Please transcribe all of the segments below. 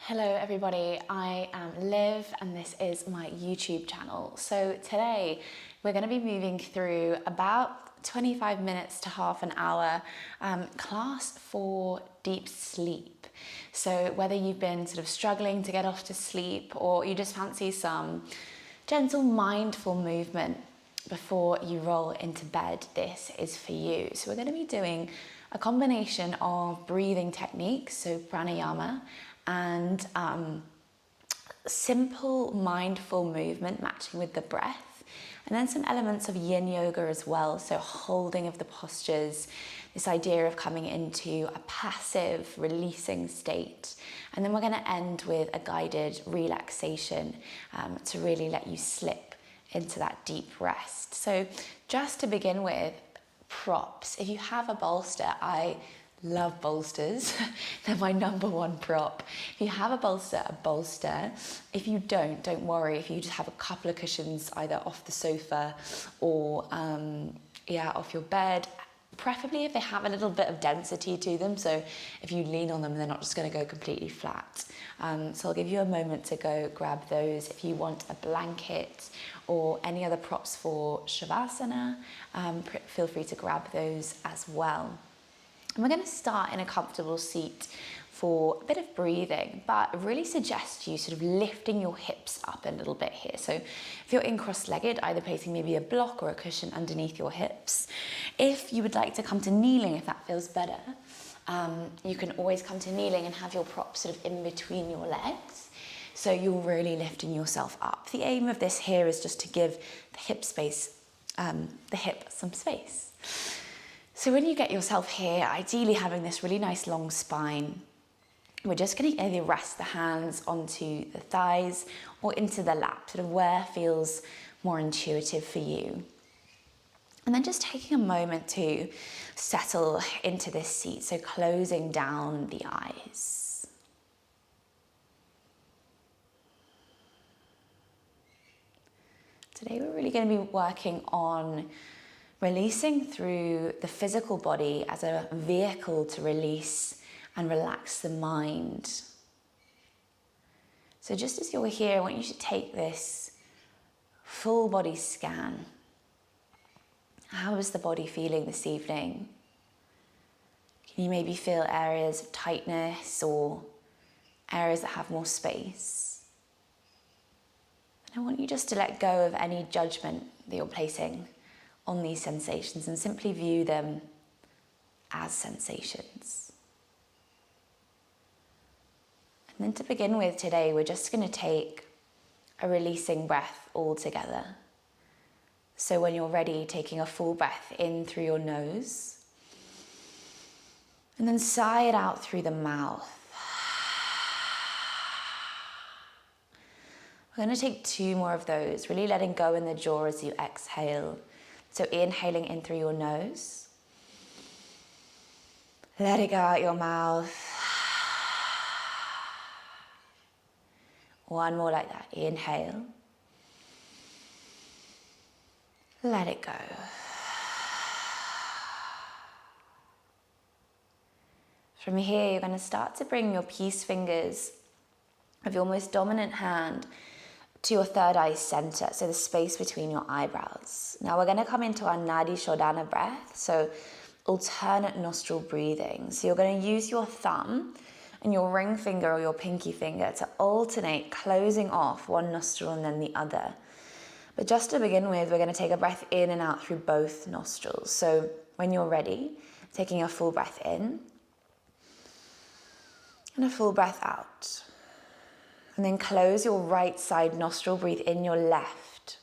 Hello everybody, I am Liv and this is my YouTube channel. So today we're going to be moving through about 25 minutes to half an hour class for deep sleep. So whether you've been sort of struggling to get off to sleep or you just fancy some gentle mindful movement before you roll into bed, this is for you. So we're going to be doing a combination of breathing techniques, so pranayama, and simple mindful movement matching with the breath, and then some elements of yin yoga as well, so holding of the postures, this idea of coming into a passive releasing state, and then we're going to end with a guided relaxation to really let you slip into that deep rest. So just to begin with, props. If you have a bolster, I love bolsters. They're my number one prop. If you have a bolster. If you don't worry. If you just have a couple of cushions either off the sofa or off your bed, preferably if they have a little bit of density to them, so if you lean on them they're not just going to go completely flat. So I'll give you a moment to go grab those. If you want a blanket or any other props for shavasana, feel free to grab those as well. And we're going to start in a comfortable seat for a bit of breathing, but I really suggest you sort of lifting your hips up a little bit here. So if you're in cross-legged, either placing maybe a block or a cushion underneath your hips. If you would like to come to kneeling, if that feels better, you can always come to kneeling and have your props sort of in between your legs. So you're really lifting yourself up. The aim of this here is just to give the hip some space. So when you get yourself here, ideally having this really nice long spine, we're just going to either rest the hands onto the thighs or into the lap, sort of where feels more intuitive for you. And then just taking a moment to settle into this seat, so closing down the eyes. Today we're really going to be working on releasing through the physical body as a vehicle to release and relax the mind. So just as you're here, I want you to take this full body scan. How is the body feeling this evening? Can you maybe feel areas of tightness or areas that have more space? And I want you just to let go of any judgment that you're placing on these sensations and simply view them as sensations. And then to begin with today, we're just going to take a releasing breath all together. So when you're ready, taking a full breath in through your nose and then sigh it out through the mouth. We're going to take 2 more of those, really letting go in the jaw as you exhale. So inhaling in through your nose, let it go out your mouth. One more like that, inhale, let it go. From here, you're going to start to bring your peace fingers of your most dominant hand to your third eye center, so the space between your eyebrows. Now we're going to come into our Nadi Shodhana breath, so alternate nostril breathing. So you're going to use your thumb and your ring finger or your pinky finger to alternate closing off one nostril and then the other. But just to begin with, we're going to take a breath in and out through both nostrils. So when you're ready, taking a full breath in and a full breath out. And then close your right side nostril, breathe in your left.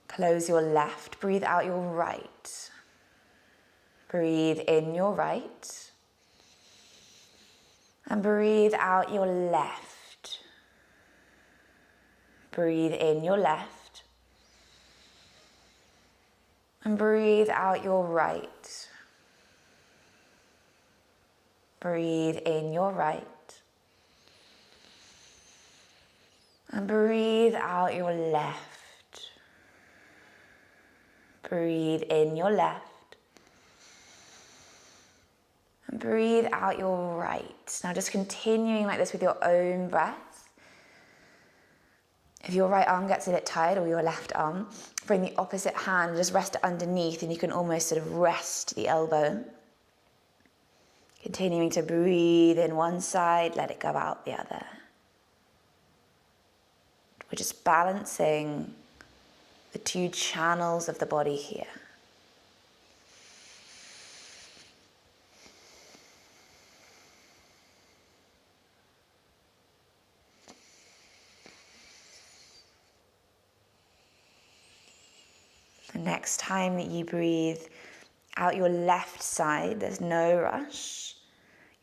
Close your left, breathe out your right. Breathe in your right. And breathe out your left. Breathe in your left. And breathe out your right. Breathe in your right. And breathe out your left. Breathe in your left. And breathe out your right. Now just continuing like this with your own breath. If your right arm gets a bit tired, or your left arm, bring the opposite hand, just rest it underneath, and you can almost sort of rest the elbow. Continuing to breathe in one side, let it go out the other. We're just balancing the two channels of the body here. The next time that you breathe out your left side, there's no rush.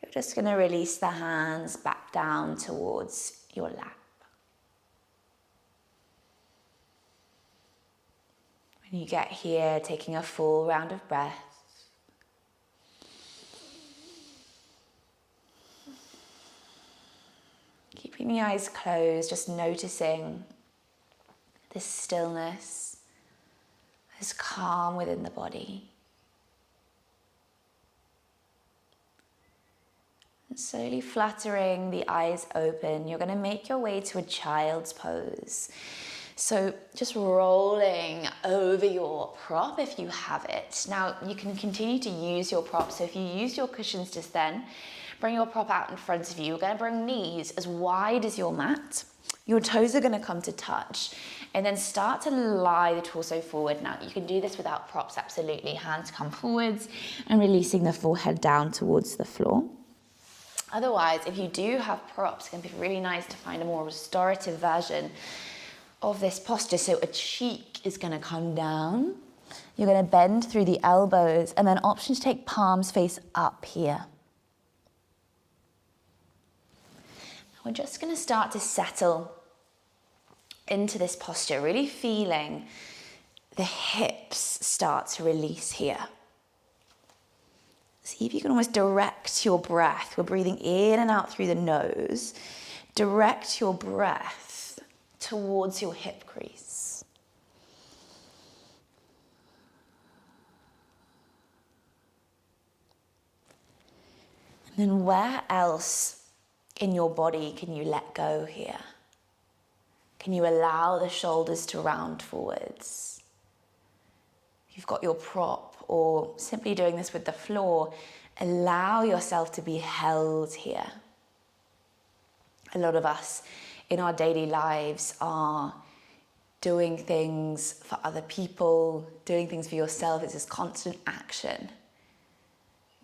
You're just going to release the hands back down towards your lap. When you get here, taking a full round of breath. Keeping the eyes closed, just noticing this stillness, this calm within the body. And slowly fluttering the eyes open, you're going to make your way to a child's pose. So just rolling over your prop if you have it. Now you can continue to use your prop. So if you use your cushions just then, bring your prop out in front of you. You're going to bring knees as wide as your mat. Your toes are going to come to touch. And then start to lie the torso forward. Now you can do this without props, absolutely. Hands come forwards and releasing the forehead down towards the floor. Otherwise, if you do have props, it can be really nice to find a more restorative version of this posture. So a cheek is going to come down. You're going to bend through the elbows, and then option to take palms face up here. We're just going to start to settle into this posture, really feeling the hips start to release here. See if you can almost direct your breath. We're breathing in and out through the nose. Direct your breath towards your hip crease. And then where else in your body can you let go here? Can you allow the shoulders to round forwards? If you've got your prop, or simply doing this with the floor, allow yourself to be held here. A lot of us in our daily lives are doing things for other people, doing things for yourself. It's this constant action.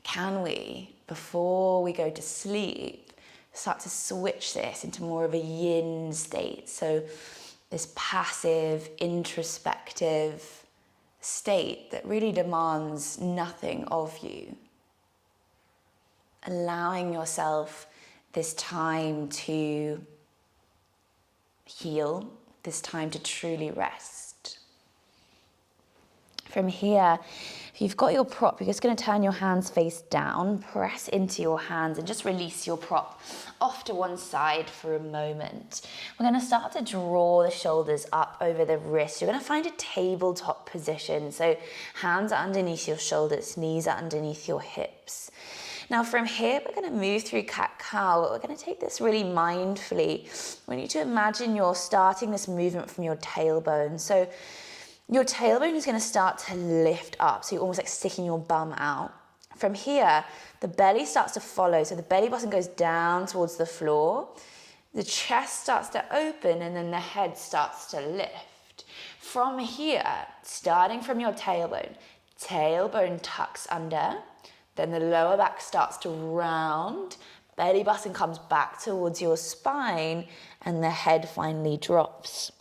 Can we, before we go to sleep, start to switch this into more of a yin state? So this passive, introspective state that really demands nothing of you. Allowing yourself this time to heal, this time to truly rest. From here, if you've got your prop, you're just going to turn your hands face down, press into your hands and just release your prop off to one side for a moment. We're going to start to draw the shoulders up over the wrists. You're going to find a tabletop position. So hands are underneath your shoulders, knees are underneath your hips. Now from here, we're going to move through cat-cow, but we're going to take this really mindfully. We want you to imagine you're starting this movement from your tailbone. So your tailbone is going to start to lift up, so you're almost like sticking your bum out. From here, the belly starts to follow, so the belly button goes down towards the floor. The chest starts to open, and then the head starts to lift. From here, starting from your tailbone tucks under, then the lower back starts to round, belly button comes back towards your spine, and the head finally drops.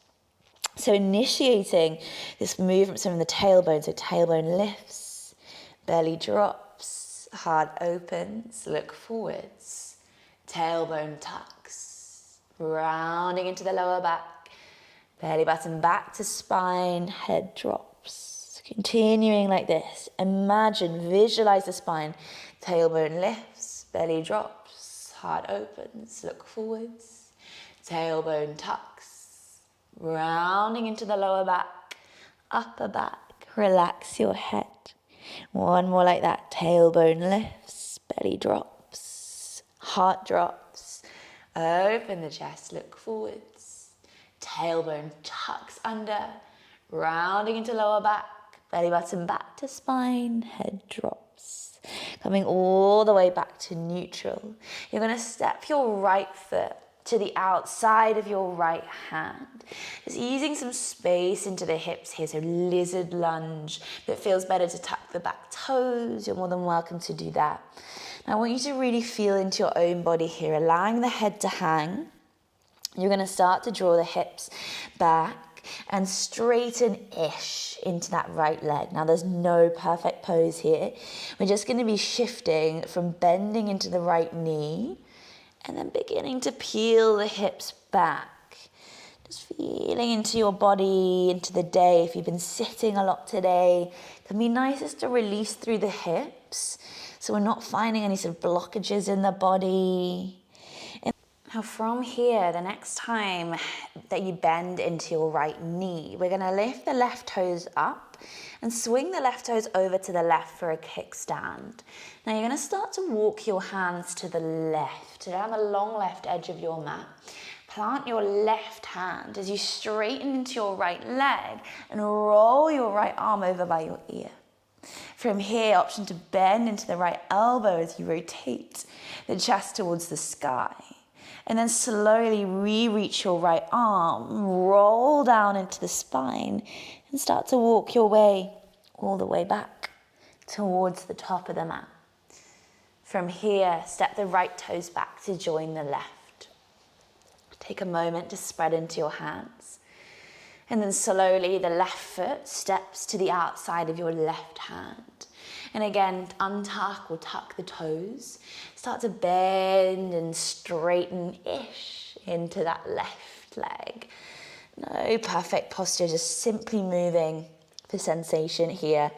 So initiating this movement from the tailbone, so tailbone lifts, belly drops, heart opens, look forwards, tailbone tucks, rounding into the lower back, belly button back to spine, head drops. Continuing like this, imagine, visualize the spine, tailbone lifts, belly drops, heart opens, look forwards, tailbone tucks, rounding into the lower back, upper back, relax your head. One more like that, tailbone lifts, belly drops, heart drops. Open the chest, look forwards. Tailbone tucks under, rounding into lower back, belly button back to spine, head drops. Coming all the way back to neutral. You're going to step your right foot to the outside of your right hand. Just easing some space into the hips here, so lizard lunge. If it feels better to tuck the back toes, you're more than welcome to do that. Now I want you to really feel into your own body here, allowing the head to hang. You're going to start to draw the hips back and straighten-ish into that right leg. Now there's no perfect pose here. We're just going to be shifting from bending into the right knee and then beginning to peel the hips back. Just feeling into your body, into the day. If you've been sitting a lot today, it can be nicest to release through the hips so we're not finding any sort of blockages in the body. Now from here, the next time that you bend into your right knee, we're going to lift the left toes up and swing the left toes over to the left for a kickstand. Now you're going to start to walk your hands to the left, down the long left edge of your mat. Plant your left hand as you straighten into your right leg and roll your right arm over by your ear. From here, option to bend into the right elbow as you rotate the chest towards the sky. And then slowly re-reach your right arm, roll down into the spine, and start to walk your way all the way back towards the top of the mat. From here, step the right toes back to join the left. Take a moment to spread into your hands. And then slowly the left foot steps to the outside of your left hand. And again, untuck or tuck the toes. Start to bend and straighten-ish into that left leg. No perfect posture, just simply moving for sensation here.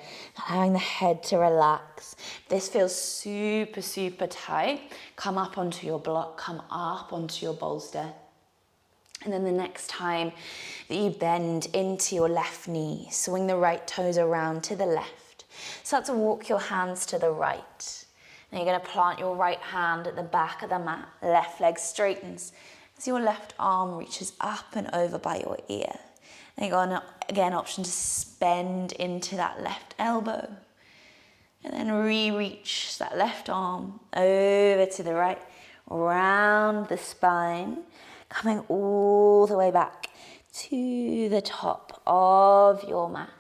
Allowing the head to relax. This feels super, super tight. Come up onto your block, come up onto your bolster. And then the next time that you bend into your left knee, swing the right toes around to the left. Start to walk your hands to the right. Now you're going to plant your right hand at the back of the mat. Left leg straightens as your left arm reaches up and over by your ear. Then you got again option to bend into that left elbow. And then re-reach that left arm over to the right, around the spine, coming all the way back to the top of your mat.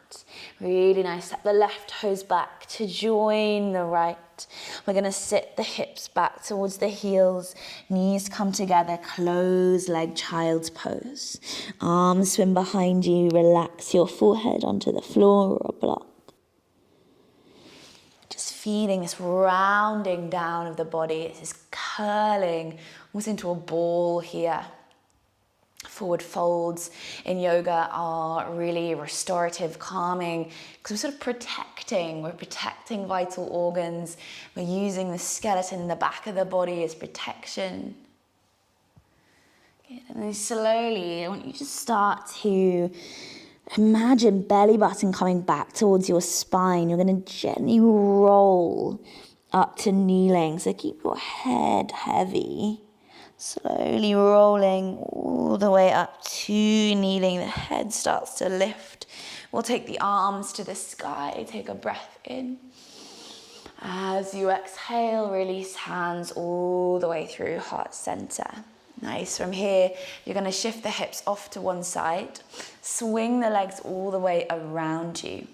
Really nice. Step the left toes back to join the right. We're going to sit the hips back towards the heels. Knees come together. Close leg child's pose. Arms swim behind you. Relax your forehead onto the floor or a block. Just feeling this rounding down of the body. This is curling almost into a ball here. Forward folds in yoga are really restorative, calming, because we're sort of protecting vital organs. We're using the skeleton in the back of the body as protection. Good. And then slowly, I want you to start to imagine belly button coming back towards your spine. You're going to gently roll up to kneeling, so keep your head heavy. Slowly rolling all the way up to kneeling. The head starts to lift. We'll take the arms to the sky. Take a breath in. As you exhale, release hands all the way through heart center. Nice. From here, you're going to shift the hips off to one side. Swing the legs all the way around you.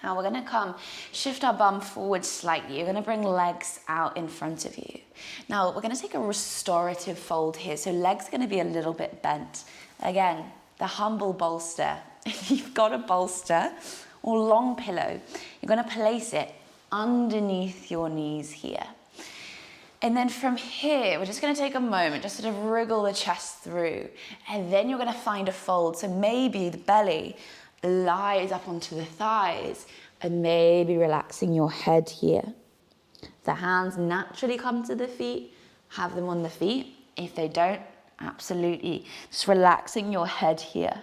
Now we're going to shift our bum forward slightly. You're going to bring legs out in front of you. Now we're going to take a restorative fold here. So legs are going to be a little bit bent. Again, the humble bolster. If you've got a bolster or long pillow, you're going to place it underneath your knees here. And then from here, we're just going to take a moment, just sort of wriggle the chest through. And then you're going to find a fold. So maybe the belly lies up onto the thighs, and maybe relaxing your head here. The hands naturally come to the feet, have them on the feet. If they don't, absolutely. Just relaxing your head here.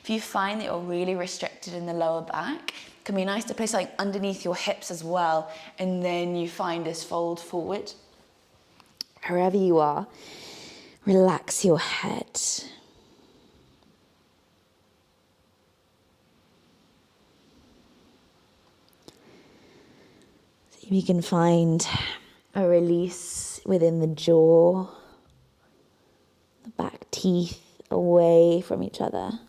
If you find that you're really restricted in the lower back, Can be nice to place something underneath your hips as well, and then you find this fold forward. Wherever you are, relax your head. You can find a release within the jaw, the back teeth away from each other.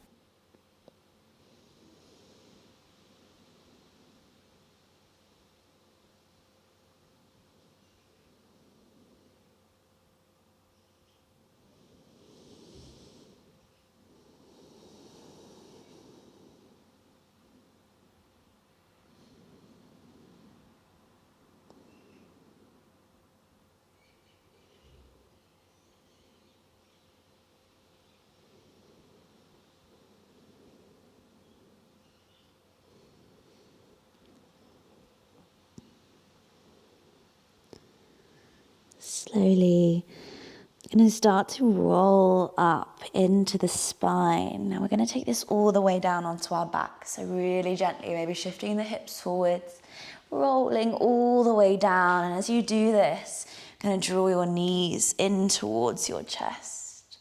Slowly, I'm going to start to roll up into the spine. Now we're going to take this all the way down onto our back. So really gently, maybe shifting the hips forwards, rolling all the way down. And as you do this, going to draw your knees in towards your chest,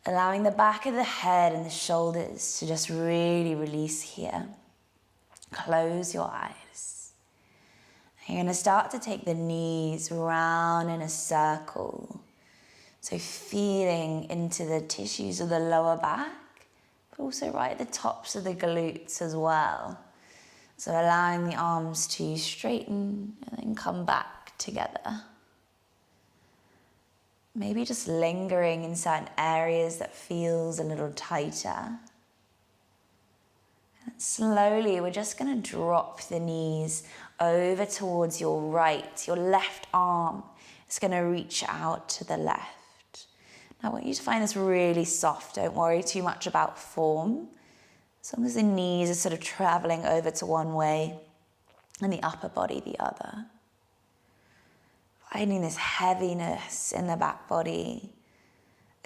allowing the back of the head and the shoulders to just really release here. Close your eyes. You're going to start to take the knees round in a circle. So feeling into the tissues of the lower back, but also right at the tops of the glutes as well. So allowing the arms to straighten and then come back together. Maybe just lingering in certain areas that feels a little tighter. And slowly we're just going to drop the knees over towards your right. Your left arm is going to reach out to the left. Now I want you to find this really soft. Don't worry too much about form. As long as the knees are sort of traveling over to one way and the upper body the other. Finding this heaviness in the back body,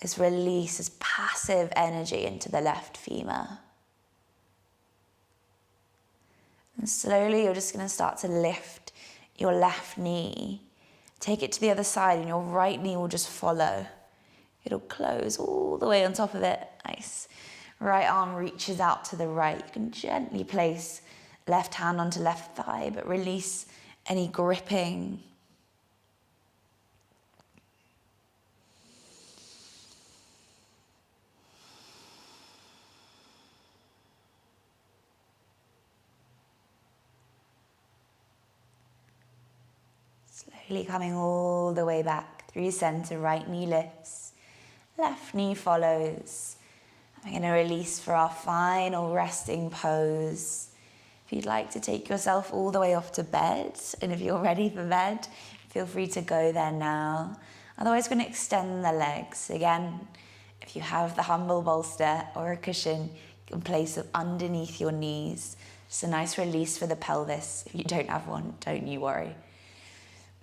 this release, this passive energy into the left femur. And slowly you're just going to start to lift your left knee. Take it to the other side and your right knee will just follow. It'll close all the way on top of it. Nice. Right arm reaches out to the right. You can gently place left hand onto left thigh, but release any gripping. Slowly coming all the way back through center, right knee lifts, left knee follows. We're going to release for our final resting pose. If you'd like to take yourself all the way off to bed, and if you're ready for bed, feel free to go there now. Otherwise, we're going to extend the legs. Again, if you have the humble bolster or a cushion, you can place it underneath your knees. Just a nice release for the pelvis. If you don't have one, don't you worry.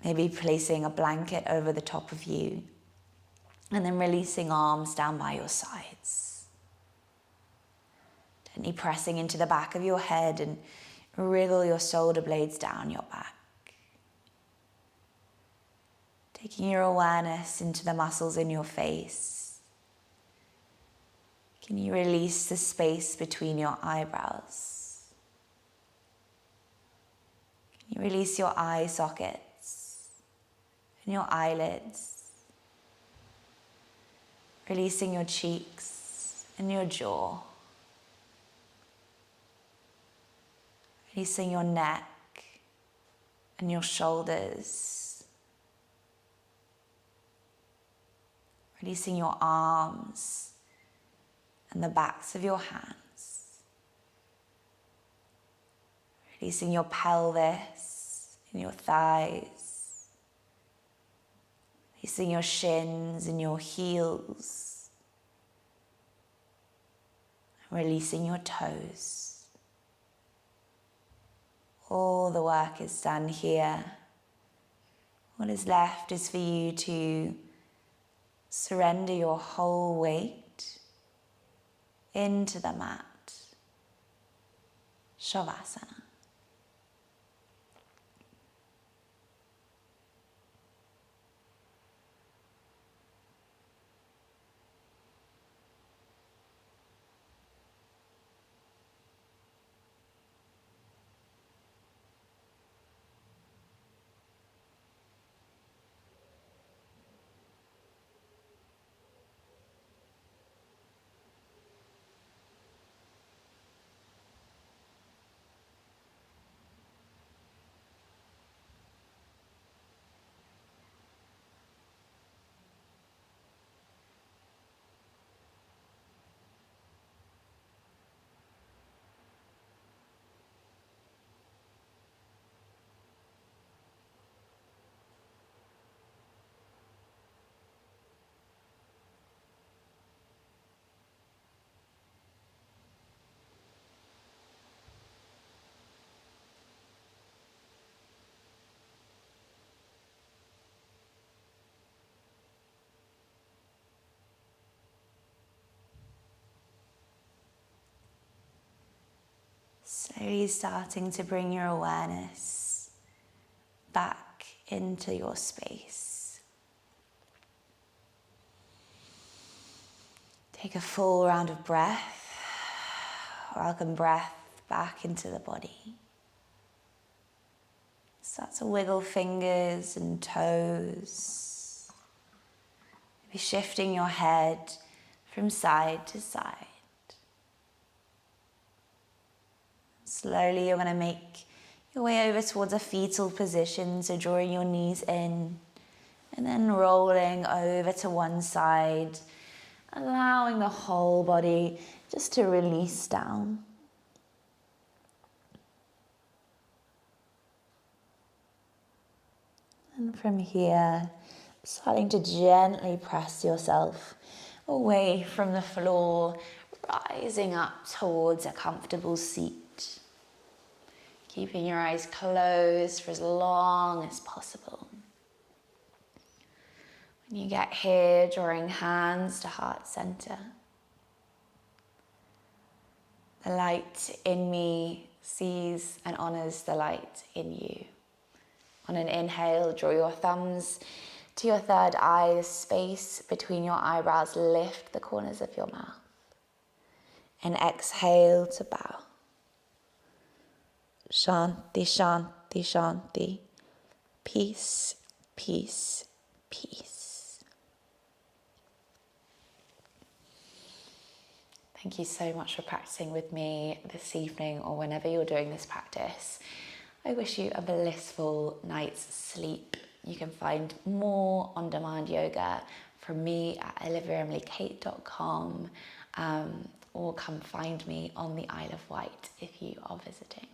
Maybe placing a blanket over the top of you, and then releasing arms down by your sides. Gently pressing into the back of your head and wriggle your shoulder blades down your back. Taking your awareness into the muscles in your face. Can you release the space between your eyebrows? Can you release your eye sockets and your eyelids? Releasing your cheeks and your jaw. Releasing your neck and your shoulders. Releasing your arms and the backs of your hands. Releasing your pelvis and your thighs. Releasing your shins and your heels. Releasing your toes. All the work is done here. What is left is for you to surrender your whole weight into the mat. Shavasana. Slowly starting to bring your awareness back into your space. Take a full round of breath. Welcome breath back into the body. Start to wiggle fingers and toes. Maybe shifting your head from side to side. Slowly you're going to make your way over towards a fetal position, so drawing your knees in and then rolling over to one side, allowing the whole body just to release down. And from here, starting to gently press yourself away from the floor, rising up towards a comfortable seat. Keeping your eyes closed for as long as possible. When you get here, drawing hands to heart center. The light in me sees and honors the light in you. On an inhale, draw your thumbs to your third eye, the space between your eyebrows, lift the corners of your mouth. And exhale to bow. Shanti, shanti, shanti. Peace, peace, peace. Thank you so much for practicing with me this evening or whenever you're doing this practice. I wish you a blissful night's sleep. You can find more on-demand yoga from me at oliviaemilykate.com or come find me on the Isle of Wight if you are visiting.